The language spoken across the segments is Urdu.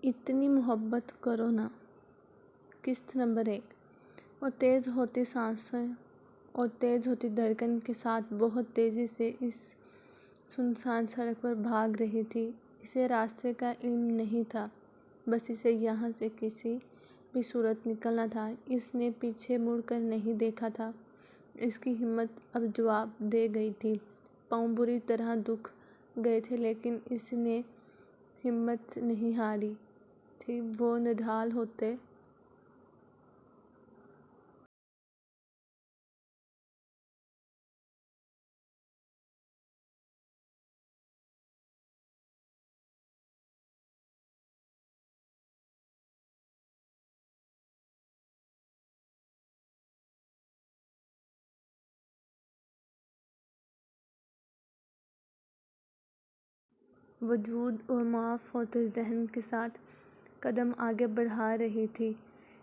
اتنی محبت کرو نا۔ قسط نمبر 1۔ وہ تیز ہوتی سانسیں اور تیز ہوتی دھڑکن کے ساتھ بہت تیزی سے اس سنسان سڑک پر بھاگ رہی تھی۔ اسے راستے کا علم نہیں تھا، بس اسے یہاں سے کسی بھی صورت نکلنا تھا۔ اس نے پیچھے مڑ کر نہیں دیکھا تھا۔ اس کی ہمت اب جواب دے گئی تھی۔ پاؤں بری طرح دکھ گئے تھے لیکن اس نے ہمت نہیں ہاری تھی۔ وہ نڈھال ہوتے وجود اور معاف ہوتے ذہن کے ساتھ قدم آگے بڑھا رہی تھی۔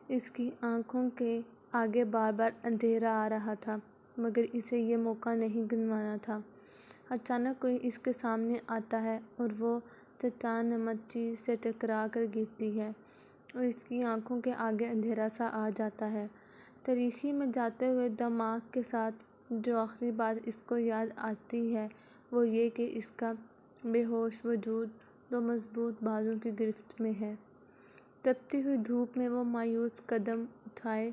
اس کی آنکھوں کے آگے بار بار اندھیرا آ رہا تھا مگر اسے یہ موقع نہیں گنوانا تھا۔ اچانک کوئی اس کے سامنے آتا ہے اور وہ چٹان نمک چیز سے ٹکرا کر گرتی ہے اور اس کی آنکھوں کے آگے اندھیرا سا آ جاتا ہے۔ تاریکی میں جاتے ہوئے دماغ کے ساتھ جو آخری بات اس کو یاد آتی ہے وہ یہ کہ اس کا بے ہوش وجود دو مضبوط بازوؤں کی گرفت میں ہے۔ تپتی ہوئی دھوپ میں وہ مایوس قدم اٹھائے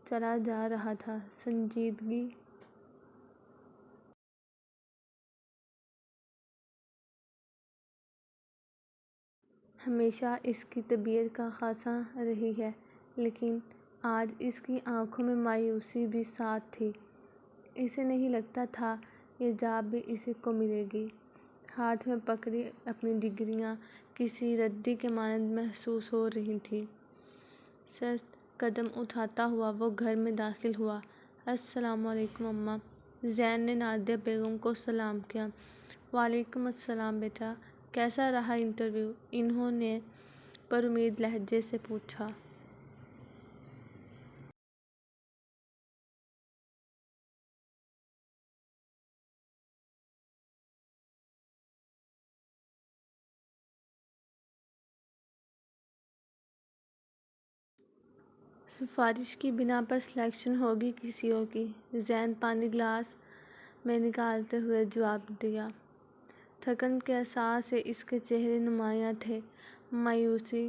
چلا جا رہا تھا۔ سنجیدگی ہمیشہ اس کی طبیعت کا خاصہ رہی ہے لیکن آج اس کی آنکھوں میں مایوسی بھی ساتھ تھی۔ اسے نہیں لگتا تھا یہ جاب بھی اسی کو ملے گی۔ ہاتھ میں پکڑی اپنی ڈگریاں کسی ردی کے مانند محسوس ہو رہی تھیں۔ سست قدم اٹھاتا ہوا وہ گھر میں داخل ہوا۔ السلام علیکم اماں۔ زین نے نادیہ بیگم کو سلام کیا۔ وعلیکم السلام بیٹا، کیسا رہا انٹرویو؟ انہوں نے پر امید لہجے سے پوچھا۔ سفارش کی بنا پر سلیکشن ہوگی کسی اور کی، زین پانی گلاس میں نکالتے ہوئے جواب دیا۔ تھکن کے آثار سے اس کے چہرے نمایاں تھے۔ مایوسی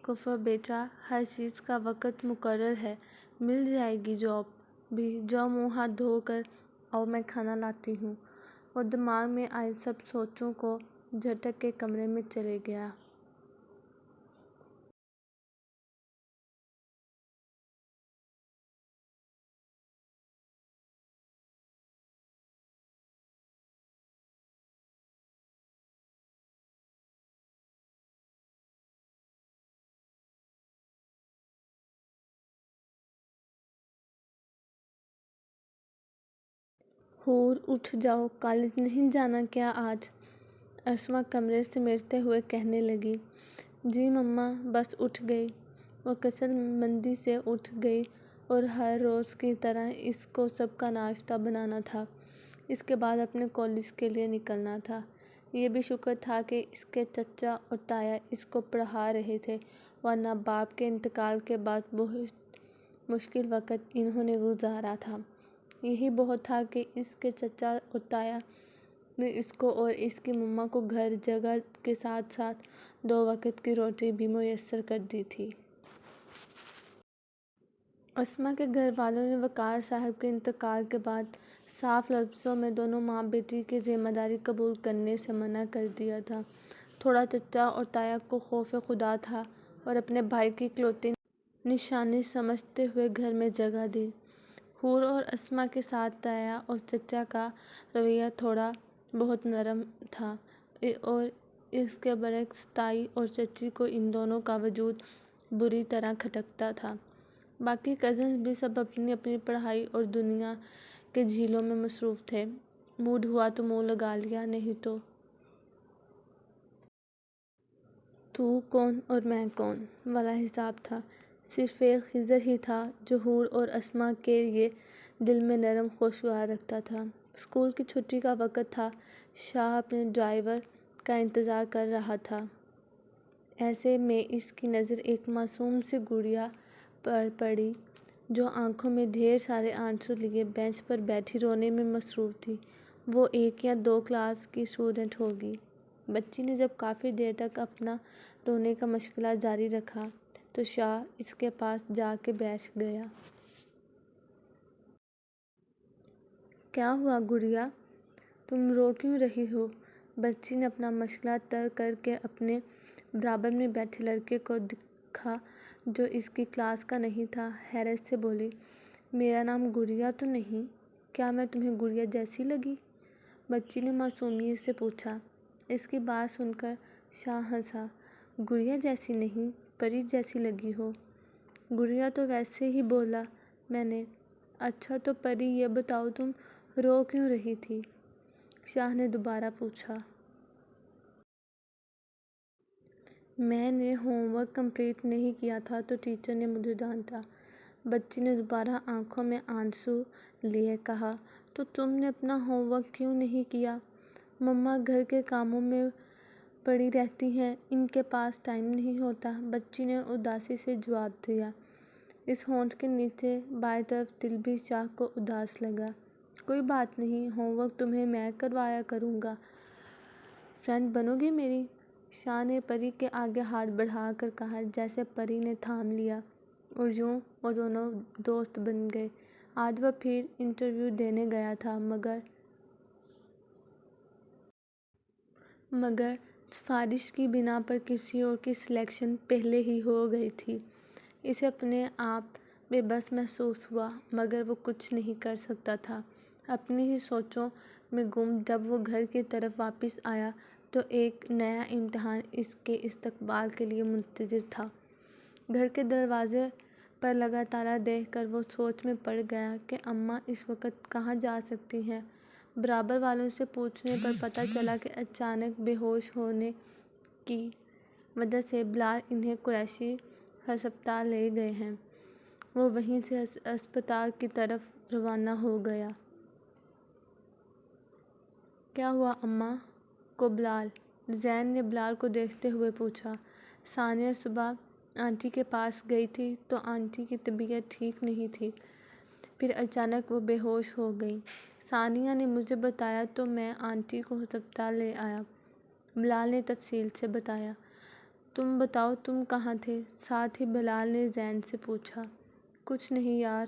کفر بیٹا، ہر چیز کا وقت مقرر ہے، مل جائے گی جاب بھی۔ جاؤ منہ ہاتھ دھو کر آؤ، میں کھانا لاتی ہوں۔ وہ دماغ میں آئی سب سوچوں کو جھٹک کے کمرے میں چلے گیا۔ حور اٹھ جاؤ، کالج نہیں جانا کیا آج؟ اسما کمرے سے سمیٹتے ہوئے کہنے لگی۔ جی مما، بس اٹھ گئی۔ وہ کسل مندی سے اٹھ گئی اور ہر روز کی طرح اس کو سب کا ناشتہ بنانا تھا۔ اس کے بعد اپنے کالج کے لیے نکلنا تھا۔ یہ بھی شکر تھا کہ اس کے چچا اور تایا اس کو پڑھا رہے تھے ورنہ باپ کے انتقال کے بعد بہت مشکل وقت انہوں نے گزارا تھا۔ یہی بہت تھا کہ اس کے چچا اور تایا نے اس کو اور اس کی مما کو گھر جگہ کے ساتھ ساتھ 2 وقت کی روٹی بھی میسر کر دی تھی۔ اسما کے گھر والوں نے وقار صاحب کے انتقال کے بعد صاف لفظوں میں دونوں ماں بیٹی کی ذمہ داری قبول کرنے سے منع کر دیا تھا۔ تھوڑا چچا اور تایا کو خوف خدا تھا اور اپنے بھائی کی اکلوتی نشانی سمجھتے ہوئے گھر میں جگہ دی۔ حور اور اسما کے ساتھ تایا اور چچا کا رویہ تھوڑا بہت نرم تھا اور اس کے برعکس تائی اور چچی کو ان دونوں کا وجود بری طرح کھٹکتا تھا۔ باقی کزنز بھی سب اپنی اپنی پڑھائی اور دنیا کے جھیلوں میں مصروف تھے۔ موڈ ہوا تو منہ لگا لیا، نہیں تو تو کون اور میں کون والا حساب تھا۔ صرف ایک خضر ہی تھا جو حور اور اسما کے لیے دل میں نرم خوشگوار رکھتا تھا۔ اسکول کی چھٹی کا وقت تھا۔ شاہ اپنے ڈرائیور کا انتظار کر رہا تھا۔ ایسے میں اس کی نظر ایک معصوم سی گڑیا پر پڑی جو آنکھوں میں ڈھیر سارے آنسو لیے بینچ پر بیٹھی رونے میں مصروف تھی۔ وہ 1 یا 2 کلاس کی اسٹوڈنٹ ہوگی۔ بچی نے جب کافی دیر تک اپنا رونے کا مشغلہ جاری رکھا تو شاہ اس کے پاس جا کے بیٹھ گیا۔ کیا ہوا گڑیا؟ تم رو کیوں رہی ہو؟ بچی نے اپنا مشغلہ ترک کر کے اپنے برابر میں بیٹھے لڑکے کو دیکھا جو اس کی کلاس کا نہیں تھا۔ حیرت سے بولی، میرا نام گڑیا تو نہیں، کیا میں تمہیں گڑیا جیسی لگی؟ بچی نے معصومیت سے پوچھا۔ اس کی بات سن کر شاہ ہنسا۔ گڑیا جیسی نہیں، پری جیسی لگی ہو۔ گڑیا تو ویسے ہی بولا میں نے۔ اچھا تو پری یہ بتاؤ تم رو کیوں رہی تھی؟ شاہ نے دوبارہ پوچھا۔ میں نے ہوم ورک کمپلیٹ نہیں کیا تھا تو ٹیچر نے مجھے ڈانٹا۔ بچی نے دوبارہ آنکھوں میں آنسو لیے کہا، تو تم نے اپنا ہوم ورک کیوں نہیں کیا؟ مما گھر کے کاموں میں پڑی رہتی ہیں، ان کے پاس ٹائم نہیں ہوتا، بچی نے اداسی سے جواب دیا۔ اس ہونٹ کے نیچے بائیں طرف دل بھی شاہ کو اداس لگا۔ کوئی بات نہیں، ہوم ورک تمہیں میں کروایا کروں گا، فرینڈ بنو گی میری؟ شاہ نے پری کے آگے ہاتھ بڑھا کر کہا جیسے پری نے تھام لیا، اور یوں وہ دونوں دوست بن گئے۔ آج وہ پھر انٹرویو دینے گیا تھا مگر سفارش کی بنا پر کسی اور کی سلیکشن پہلے ہی ہو گئی تھی۔ اسے اپنے آپ بے بس محسوس ہوا مگر وہ کچھ نہیں کر سکتا تھا۔ اپنی ہی سوچوں میں گم جب وہ گھر کی طرف واپس آیا تو ایک نیا امتحان اس کے استقبال کے لیے منتظر تھا۔ گھر کے دروازے پر لگا تالا دیکھ کر وہ سوچ میں پڑ گیا کہ اماں اس وقت کہاں جا سکتی ہیں۔ برابر والوں سے پوچھنے پر پتہ چلا کہ اچانک بے ہوش ہونے کی وجہ سے بلال انہیں قریشی ہسپتال لے گئے ہیں۔ وہ وہیں سے اسپتال کی طرف روانہ ہو گیا۔ کیا ہوا اماں کو بلال؟ زین نے بلال کو دیکھتے ہوئے پوچھا۔ ثانیہ صبح آنٹی کے پاس گئی تھی تو آنٹی کی طبیعت ٹھیک نہیں تھی، پھر اچانک وہ بے ہوش ہو گئیں۔ ثانیہ نے مجھے بتایا تو میں آنٹی کو ہسپتال لے آیا، بلال نے تفصیل سے بتایا۔ تم بتاؤ تم کہاں تھے؟ ساتھ ہی بلال نے زین سے پوچھا۔ کچھ نہیں یار،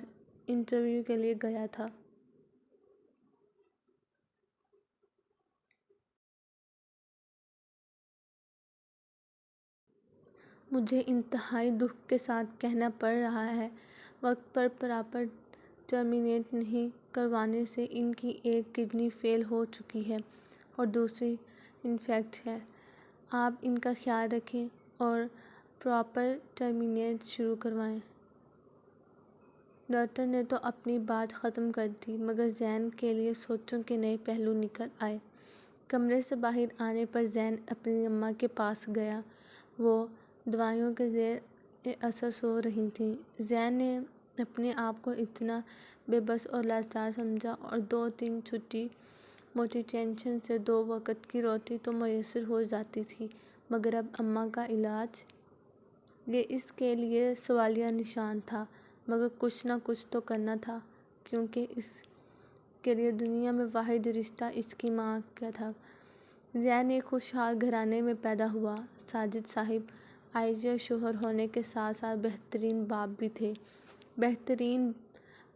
انٹرویو کے لیے گیا تھا۔ مجھے انتہائی دکھ کے ساتھ کہنا پڑ رہا ہے، وقت پر پراپر ٹرمینیٹ نہیں کروانے سے ان کی ایک کڈنی فیل ہو چکی ہے اور دوسری انفیکٹ ہے۔ آپ ان کا خیال رکھیں اور پراپر ٹرمینیٹ شروع کروائیں۔ ڈاکٹر نے تو اپنی بات ختم کر دی مگر زین کے لیے سوچوں کے نئے پہلو نکل آئے۔ کمرے سے باہر آنے پر زین اپنی اماں کے پاس گیا۔ وہ دوائیوں کے زیر اثر سو رہی تھیں۔ زین نے اپنے آپ کو اتنا بے بس اور لاچار سمجھا اور 2-3 چھوٹی موٹی ٹینشن سے 2 وقت کی روٹی تو میسر ہو جاتی تھی مگر اب اماں کا علاج؟ یہ اس کے لیے سوالیہ نشان تھا مگر کچھ نہ کچھ تو کرنا تھا کیونکہ اس کے لیے دنیا میں واحد رشتہ اس کی ماں کا تھا۔ زین ایک خوشحال گھرانے میں پیدا ہوا۔ ساجد صاحب آئیجے شوہر ہونے کے ساتھ ساتھ بہترین باپ بھی تھے۔ بہترین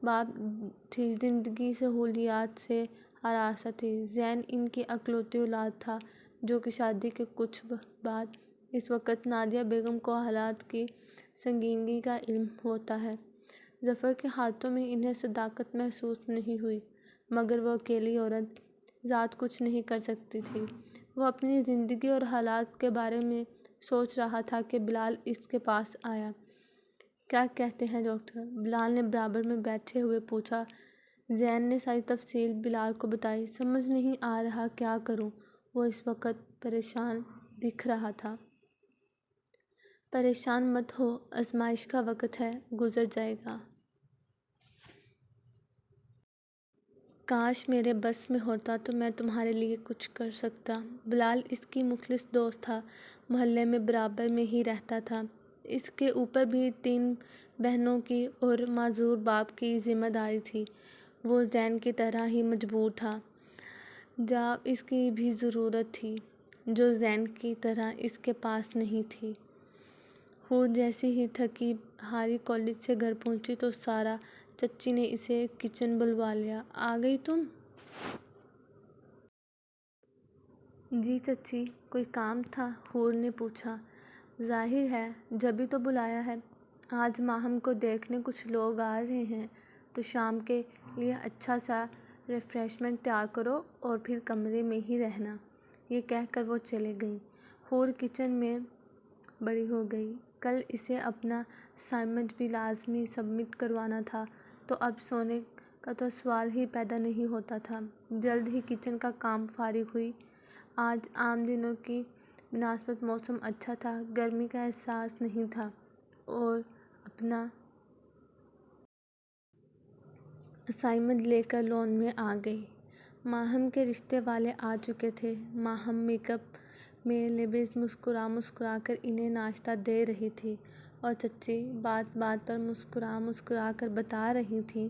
باپ تھی، زندگی سہولیات سے ہراساں تھی۔ زین ان کی اکلوتی اولاد تھا جو کہ شادی کے کچھ بعد اس وقت نادیہ بیگم کو حالات کی سنگینی کا علم ہوتا ہے۔ ظفر کے ہاتھوں میں انہیں صداقت محسوس نہیں ہوئی مگر وہ اکیلی عورت ذات کچھ نہیں کر سکتی تھی۔ وہ اپنی زندگی اور حالات کے بارے میں سوچ رہا تھا کہ بلال اس کے پاس آیا۔ کیا کہتے ہیں ڈاکٹر؟ بلال نے برابر میں بیٹھے ہوئے پوچھا۔ زین نے ساری تفصیل بلال کو بتائی۔ سمجھ نہیں آ رہا کیا کروں، وہ اس وقت پریشان دکھ رہا تھا۔ پریشان مت ہو، آزمائش کا وقت ہے، گزر جائے گا۔ کاش میرے بس میں ہوتا تو میں تمہارے لیے کچھ کر سکتا۔ بلال اس کی مخلص دوست تھا، محلے میں برابر میں ہی رہتا تھا۔ اس کے اوپر بھی 3 بہنوں کی اور معذور باپ کی ذمہ داری تھی۔ وہ زین کی طرح ہی مجبور تھا، جاب اس کی بھی ضرورت تھی جو زین کی طرح اس کے پاس نہیں تھی۔ حور جیسے ہی تھکی ہاری کالج سے گھر پہنچی تو سارا چچی نے اسے کچن بلوا لیا۔ آ گئی تم؟ جی چچی، کوئی کام تھا؟ حور نے پوچھا۔ ظاہر ہے، جبھی تو بلایا ہے۔ آج ماہم کو دیکھنے کچھ لوگ آ رہے ہیں تو شام کے لیے اچھا سا ریفریشمنٹ تیار کرو اور پھر کمرے میں ہی رہنا۔ یہ کہہ کر وہ چلے گئیں۔ حور کچن میں بڑی ہو گئی۔ کل اسے اپنا اسائنمنٹ بھی لازمی سبمٹ کروانا تھا تو اب سونے کا تو سوال ہی پیدا نہیں ہوتا تھا۔ جلد ہی کچن کا کام فارغ ہوئی۔ آج عام دنوں کی بنسبت موسم اچھا تھا، گرمی کا احساس نہیں تھا اور اپنا اسائنمنٹ لے کر لان میں آ گئی۔ ماہم کے رشتے والے آ چکے تھے۔ ماہم میک اپ میں لبیز مسکرا کر انہیں ناشتہ دے رہی تھی اور چچی بات بات پر مسکرا کر بتا رہی تھیں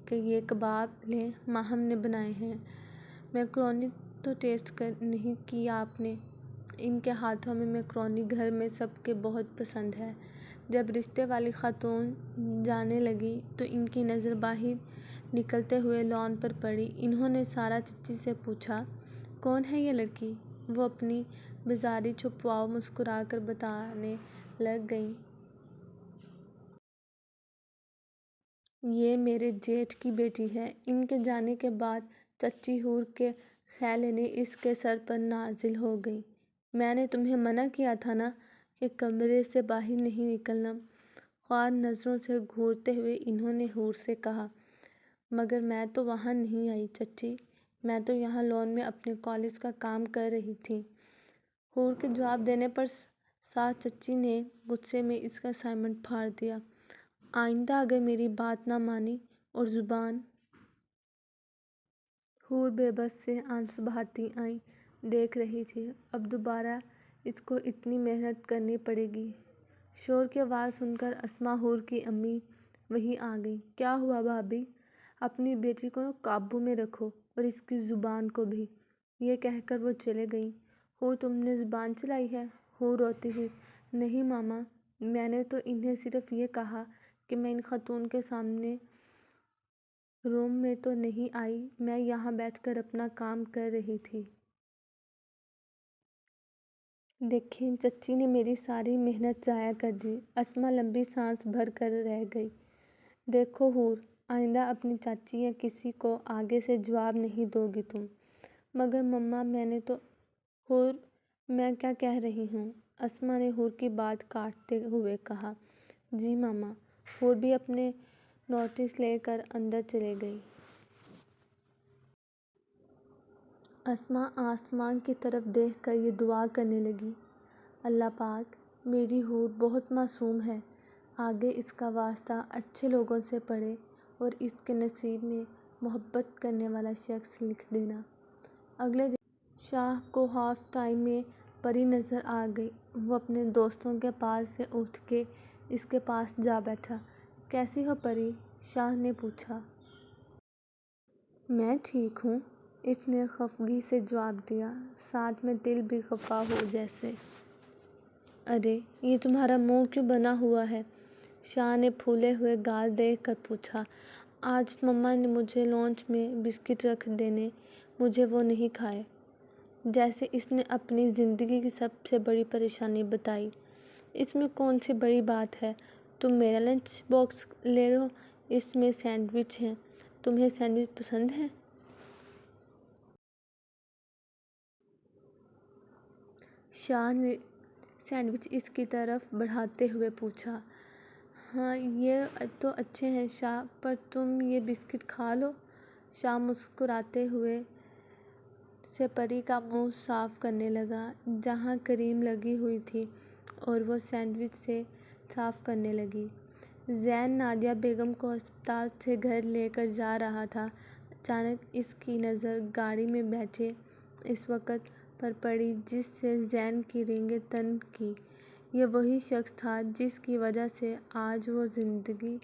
کہ یہ کباب لیں، ماہم نے بنائے ہیں۔ میکرونی تو ٹیسٹ نہیں کی آپ نے؟ ان کے ہاتھوں میں میکرونی گھر میں سب کے بہت پسند ہے۔ جب رشتے والی خاتون جانے لگی تو ان کی نظر باہر نکلتے ہوئے لان پر پڑی۔ انہوں نے سارا چچی سے پوچھا، کون ہے یہ لڑکی؟ وہ اپنی بیزاری چھپائے مسکرا کر بتانے لگ گئیں، یہ میرے جیٹھ کی بیٹی ہے۔ ان کے جانے کے بعد چچی حور کے خیالیں اس کے سر پر نازل ہو گئیں۔ میں نے تمہیں منع کیا تھا نا کہ کمرے سے باہر نہیں نکلنا۔ خوار نظروں سے گھورتے ہوئے انہوں نے حور سے کہا، مگر میں تو وہاں نہیں آئی چچی، میں تو یہاں لان میں اپنے کالج کا کام کر رہی تھی۔ حور کے جواب دینے پر ساس چچی نے غصے میں اس کا اسائنمنٹ پھاڑ دیا۔ آئندہ اگر میری بات نہ مانی اور زبان۔ حور بے بس سے آنسو بہاتی آئی دیکھ رہی تھی، اب دوبارہ اس کو اتنی محنت کرنی پڑے گی۔ شور کی آواز سن کر اسماء حور کی امی وہیں آ گئیں۔ کیا ہوا بھابھی؟ اپنی بیٹی کو قابو میں رکھو اور اس کی زبان کو بھی، یہ کہہ کر وہ چلے گئیں۔ حور تم نے زبان چلائی ہے؟ حور روتی ہوئی، نہیں ماما، میں نے تو انہیں صرف یہ کہا کہ میں ان خاتون کے سامنے روم میں تو نہیں آئی، میں یہاں بیٹھ کر اپنا کام کر رہی تھی۔ دیکھیں چچی نے میری ساری محنت ضائع کر دی۔ اسماء لمبی سانس بھر کر رہ گئی۔ دیکھو حور، آئندہ اپنی چاچی یا کسی کو آگے سے جواب نہیں دو گی تم۔ مگر مما میں نے تو۔ حور میں کیا کہہ رہی ہوں؟ اسماء نے حور کی بات کاٹتے ہوئے کہا۔ جی ماما۔ حور بھی اپنے نوٹس لے کر اندر چلی گئی۔ اسماء آسمان کی طرف دیکھ کر یہ دعا کرنے لگی، اللہ پاک، میری حور بہت معصوم ہے، آگے اس کا واسطہ اچھے لوگوں سے پڑے اور اس کے نصیب میں محبت کرنے والا شخص لکھ دینا۔ اگلے دن شاہ کو ہاف ٹائم میں پری نظر آ گئی۔ وہ اپنے دوستوں کے پاس سے اٹھ کے اس کے پاس جا بیٹھا۔ کیسی ہو پری؟ شاہ نے پوچھا۔ میں ٹھیک ہوں، اس نے خفگی سے جواب دیا، ساتھ میں دل بھی خفا ہو جیسے۔ ارے یہ تمہارا منہ کیوں بنا ہوا ہے؟ شاہ نے پھولے ہوئے گال دیکھ کر پوچھا۔ آج مما نے مجھے لنچ میں بسکٹ رکھ دینے، مجھے وہ نہیں کھائے۔ جیسے اس نے اپنی زندگی کی سب سے بڑی پریشانی بتائی۔ اس میں کون سی بڑی بات ہے؟ تم میرا لنچ باکس لے لو، اس میں سینڈوچ ہیں، تمہیں سینڈوچ پسند ہے؟ شاہ نے سینڈوچ اس کی طرف بڑھاتے ہوئے پوچھا۔ ہاں یہ تو اچھے ہیں شاہ، پر تم یہ بسکٹ کھا لو۔ شاہ مسکراتے ہوئے سے پری کا منہ صاف کرنے لگا جہاں کریم لگی ہوئی تھی اور وہ سینڈوچ سے صاف کرنے لگی۔ زین نادیہ بیگم کو ہسپتال سے گھر لے کر جا رہا تھا۔ اچانک اس کی نظر گاڑی میں بیٹھے اس وقت پر پڑی جس سے زین کی رینگیں تن کی۔ یہ وہی شخص تھا جس کی وجہ سے آج وہ زندگی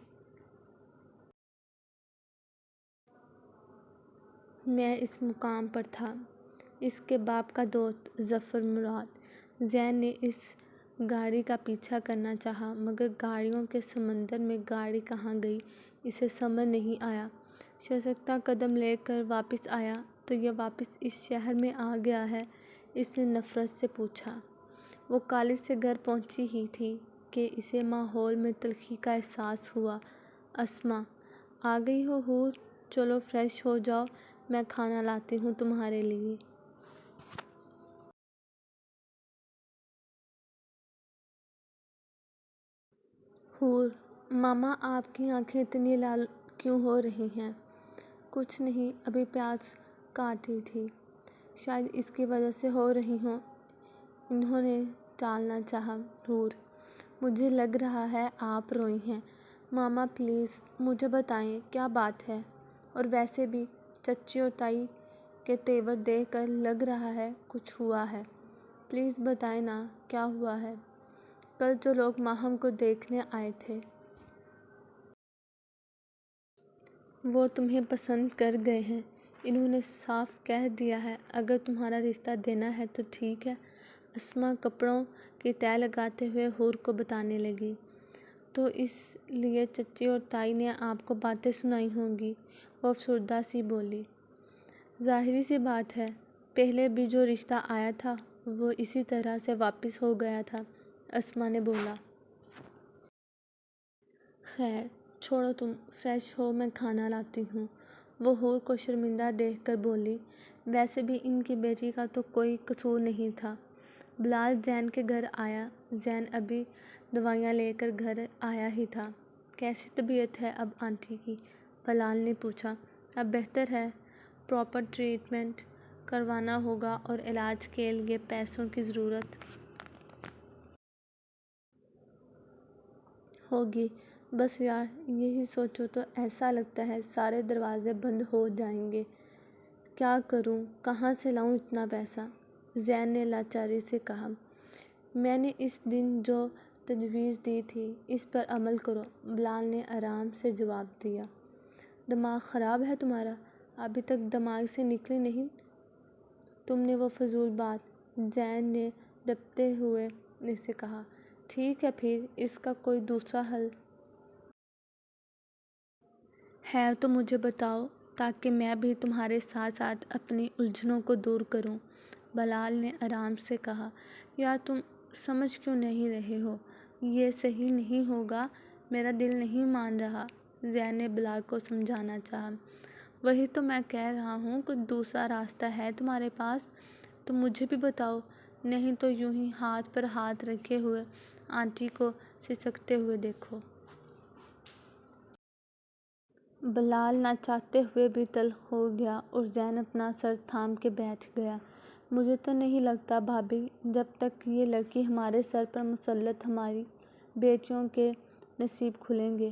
میں اس مقام پر تھا۔ اس کے باپ کا دوست ظفر مراد۔ زین نے اس گاڑی کا پیچھا کرنا چاہا مگر گاڑیوں کے سمندر میں گاڑی کہاں گئی اسے سمجھ نہیں آیا۔ شائستہ قدم لے کر واپس آیا تو یہ واپس اس شہر میں آ گیا ہے؟ اس نے نفرت سے پوچھا۔ وہ کالج سے گھر پہنچی ہی تھی کہ اسے ماحول میں تلخی کا احساس ہوا۔ اسما آ گئی ہو حور، چلو فریش ہو جاؤ، میں کھانا لاتی ہوں تمہارے لیے۔ حور ماما آپ کی آنکھیں اتنی لال کیوں ہو رہی ہیں؟ کچھ نہیں، ابھی پیاز کاٹی تھی، شاید اس کی وجہ سے ہو رہی ہوں۔ انہوں نے ٹالنا چاہا۔ حور مجھے لگ رہا ہے آپ روئی ہیں۔ ماما پلیز مجھے بتائیں کیا بات ہے؟ اور ویسے بھی چچی اور تائی کے تیور دیکھ کر لگ رہا ہے کچھ ہوا ہے۔ پلیز بتائیں نا کیا ہوا ہے؟ کل جو لوگ ماہم کو دیکھنے آئے تھے وہ تمہیں پسند کر گئے ہیں۔ انہوں نے صاف کہہ دیا ہے اگر تمہارا رشتہ دینا ہے تو ٹھیک ہے۔ اسما کپڑوں کی تہہ لگاتے ہوئے حور کو بتانے لگی۔ تو اس لیے چچی اور تائی نے آپ کو باتیں سنائی ہوں گی، وہ افسردہ سی بولی۔ ظاہری سی بات ہے، پہلے بھی جو رشتہ آیا تھا وہ اسی طرح سے واپس ہو گیا تھا، اسما نے بولا۔ خیر چھوڑو تم فریش ہو، میں کھانا لاتی ہوں، وہ حور کو شرمندہ دیکھ کر بولی۔ ویسے بھی ان کی بیٹی کا تو کوئی قصور نہیں تھا۔ بلال زین کے گھر آیا۔ زین ابھی دوائیاں لے کر گھر آیا ہی تھا۔ کیسی طبیعت ہے اب آنٹی کی؟ بلال نے پوچھا۔ اب بہتر ہے، پراپر ٹریٹمنٹ کروانا ہوگا اور علاج کے لیے پیسوں کی ضرورت ہوگی۔ بس یار یہی سوچو تو ایسا لگتا ہے سارے دروازے بند ہو جائیں گے۔ کیا کروں، کہاں سے لاؤں اتنا پیسہ؟ زین نے لاچاری سے کہا۔ میں نے اس دن جو تجویز دی تھی اس پر عمل کرو، بلال نے آرام سے جواب دیا۔ دماغ خراب ہے تمہارا؟ ابھی تک دماغ سے نکلی نہیں تم نے وہ فضول بات، زین نے دبتے ہوئے اسے کہا۔ ٹھیک ہے پھر اس کا کوئی دوسرا حل ہے تو مجھے بتاؤ تاکہ میں بھی تمہارے ساتھ ساتھ اپنی الجھنوں کو دور کروں، بلال نے آرام سے کہا۔ یار تم سمجھ کیوں نہیں رہے ہو؟ یہ صحیح نہیں ہوگا، میرا دل نہیں مان رہا، زین نے بلال کو سمجھانا چاہا۔ وہی تو میں کہہ رہا ہوں، کچھ دوسرا راستہ ہے تمہارے پاس تو مجھے بھی بتاؤ، نہیں تو یوں ہی ہاتھ پر ہاتھ رکھے ہوئے آنٹی کو سسکتے ہوئے دیکھو۔ بلال نہ چاہتے ہوئے بھی تلخ ہو گیا اور زین اپنا سر تھام کے بیٹھ گیا۔ مجھے تو نہیں لگتا بھابھی جب تک یہ لڑکی ہمارے سر پر مسلط ہماری بیٹیوں کے نصیب کھلیں گے۔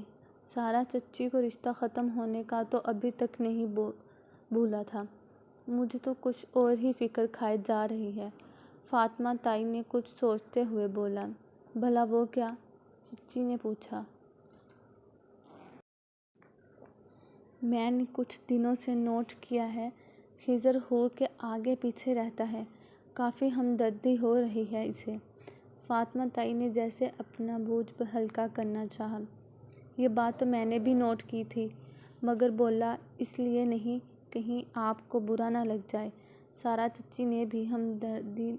سارا چچی کو رشتہ ختم ہونے کا تو ابھی تک نہیں بھولا تھا۔ مجھے تو کچھ اور ہی فکر کھائے جا رہی ہے، فاطمہ تائی نے کچھ سوچتے ہوئے بولا۔ بھلا وہ کیا؟ چچی نے پوچھا۔ میں نے کچھ دنوں سے نوٹ کیا ہے، خضر حور کے آگے پیچھے رہتا ہے، کافی ہمدردی ہو رہی ہے اسے، فاطمہ تائی نے جیسے اپنا بوجھ ہلکا کرنا چاہا۔ یہ بات تو میں نے بھی نوٹ کی تھی، مگر بولا اس لیے نہیں کہیں آپ کو برا نہ لگ جائے، سارا چچی نے بھی ہمدردی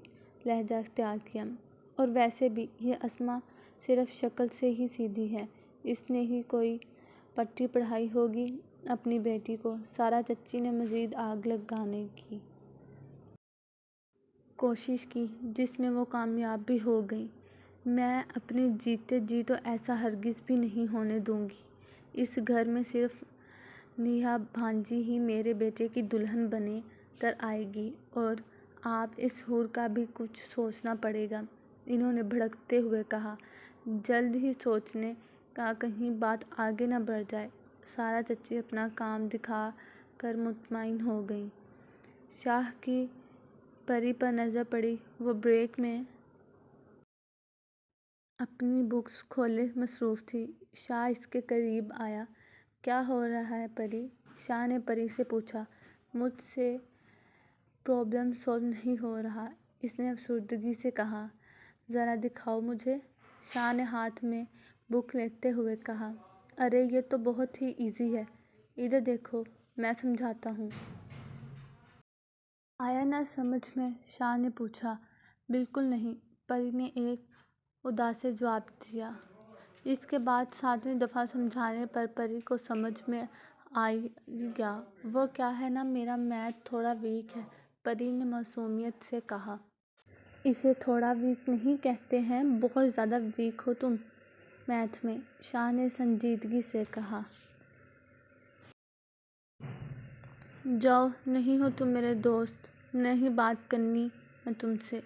لہجہ اختیار کیا۔ اور ویسے بھی یہ اسما صرف شکل سے ہی سیدھی ہے، اس نے ہی کوئی پٹی پڑھائی ہوگی اپنی بیٹی کو، سارا چچی نے مزید آگ لگانے کی کوشش کی جس میں وہ کامیاب بھی ہو گئیں۔ میں اپنے جیتے جی تو ایسا ہرگز بھی نہیں ہونے دوں گی، اس گھر میں صرف نیہا بھانجی ہی میرے بیٹے کی دلہن بنے کر آئے گی، اور آپ اس حور کا بھی کچھ سوچنا پڑے گا، انہوں نے بھڑکتے ہوئے کہا۔ جلد ہی سوچنے کا، کہیں بات آگے نہ بڑھ جائے، سارا چچی اپنا کام دکھا کر مطمئن ہو گئی۔ شاہ کی پری پر نظر پڑی۔ وہ بریک میں اپنی بکس کھولے مصروف تھی۔ شاہ اس کے قریب آیا۔ کیا ہو رہا ہے پری؟ شاہ نے پری سے پوچھا۔ مجھ سے پرابلم سالو نہیں ہو رہا، اس نے افسردگی سے کہا۔ ذرا دکھاؤ مجھے، شاہ نے ہاتھ میں بک لیتے ہوئے کہا۔ ارے یہ تو بہت ہی ایزی ہے، ادھر دیکھو، میں سمجھاتا ہوں۔ آیا نہ سمجھ میں؟ شاہ نے پوچھا۔ بالکل نہیں، پری نے ایک اداس سے جواب دیا۔ اس کے بعد 7ویں دفعہ سمجھانے پر پری کو سمجھ میں آ گیا۔ وہ کیا ہے نا، میرا میتھ تھوڑا ویک ہے، پری نے معصومیت سے کہا۔ اسے تھوڑا ویک نہیں کہتے ہیں، بہت زیادہ ویک ہو تم میتھ میں، شاہ نے سنجیدگی سے کہا۔ جاؤ، نہیں ہو تم میرے دوست، نہیں بات کرنی میں تم سے۔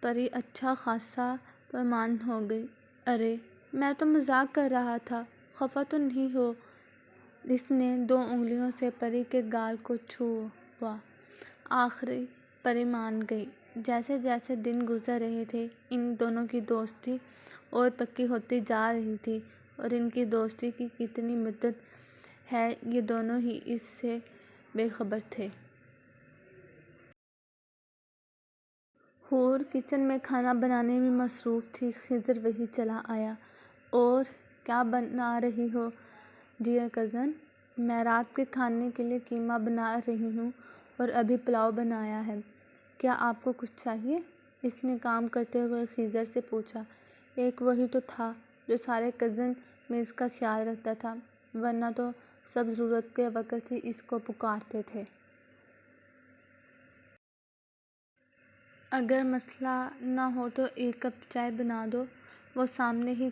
پری اچھا خاصا پریشان ہو گئی۔ ارے میں تو مذاق کر رہا تھا، خفا تو نہیں ہو؟ اس نے 2 انگلیوں سے پری کے گال کو چھوا۔ آخر پری مان گئی۔ جیسے جیسے دن گزر رہے تھے، ان دونوں کی دوستی اور پکی ہوتی جا رہی تھی، اور ان کی دوستی کی کتنی مدت ہے یہ دونوں ہی اس سے بے خبر تھے۔ حور کچن میں کھانا بنانے میں مصروف تھی۔ خضر وہیں چلا آیا۔ اور کیا بنا رہی ہو ڈیئر کزن؟ میں رات کے کھانے کے لیے قیمہ بنا رہی ہوں اور ابھی پلاؤ بنایا ہے۔ کیا آپ کو کچھ چاہیے؟ اس نے کام کرتے ہوئے خضر سے پوچھا۔ ایک وہی تو تھا جو سارے کزن میز کا خیال رکھتا تھا، ورنہ تو سب ضرورت کے وقت ہی اس کو پکارتے تھے۔ اگر مسئلہ نہ ہو تو 1 کپ چائے بنا دو۔ وہ سامنے ہی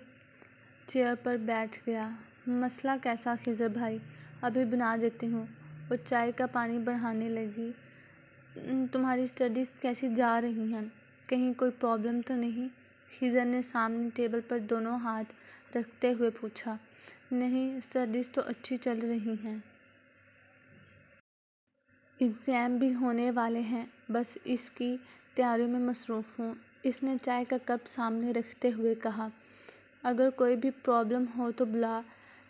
چیئر پر بیٹھ گیا۔ مسئلہ کیسا خضر بھائی؟ ابھی بنا دیتی ہوں۔ وہ چائے کا پانی بڑھانے لگی۔ تمہاری اسٹڈیز کیسی جا رہی ہیں؟ کہیں کوئی پرابلم تو نہیں؟ خضر نے سامنے ٹیبل پر دونوں ہاتھ رکھتے ہوئے پوچھا۔ نہیں، اسٹڈیز تو اچھی چل رہی ہیں۔ ایگزام بھی ہونے والے ہیں، بس اس کی تیاریوں میں مصروف ہوں، اس نے چائے کا کپ سامنے رکھتے ہوئے کہا۔ اگر کوئی بھی پرابلم ہو تو بلا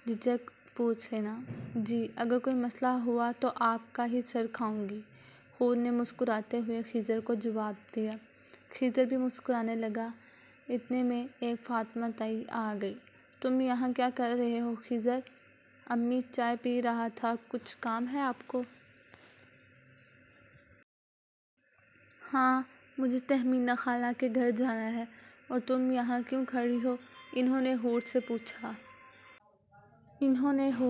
جھجک پوچھ لینا۔ جی، اگر کوئی مسئلہ ہوا تو آپ کا ہی سر کھاؤں گی، حور نے مسکراتے ہوئے خضر کو جواب دیا۔ خضر بھی مسکرانے لگا۔ اتنے میں ایک فاطمہ تائی آ گئی۔ تم یہاں کیا کر رہے ہو خضر؟ امی چائے پی رہا تھا، کچھ کام ہے آپ کو؟ ہاں، مجھے تہمینہ خالہ کے گھر جانا ہے۔ اور تم یہاں کیوں کھڑی ہو؟ انہوں نے حور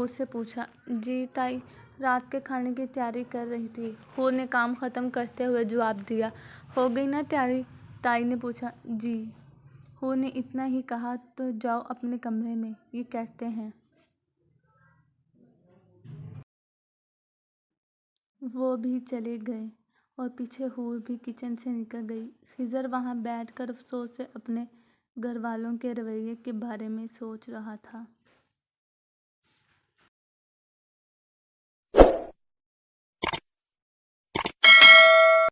سے پوچھا۔ جی تائی، رات کے کھانے کی تیاری کر رہی تھی، حور نے کام ختم کرتے ہوئے جواب دیا۔ ہو گئی نا تیاری؟ تائی نے پوچھا۔ جی، حور نے اتنا ہی کہا تو جاؤ اپنے کمرے میں، یہ کہتے ہیں۔ وہ بھی چلے گئے اور پیچھے حور بھی کچن سے نکل گئی۔ خضر وہاں بیٹھ کر افسوس سے اپنے گھر والوں کے رویے کے بارے میں سوچ رہا تھا۔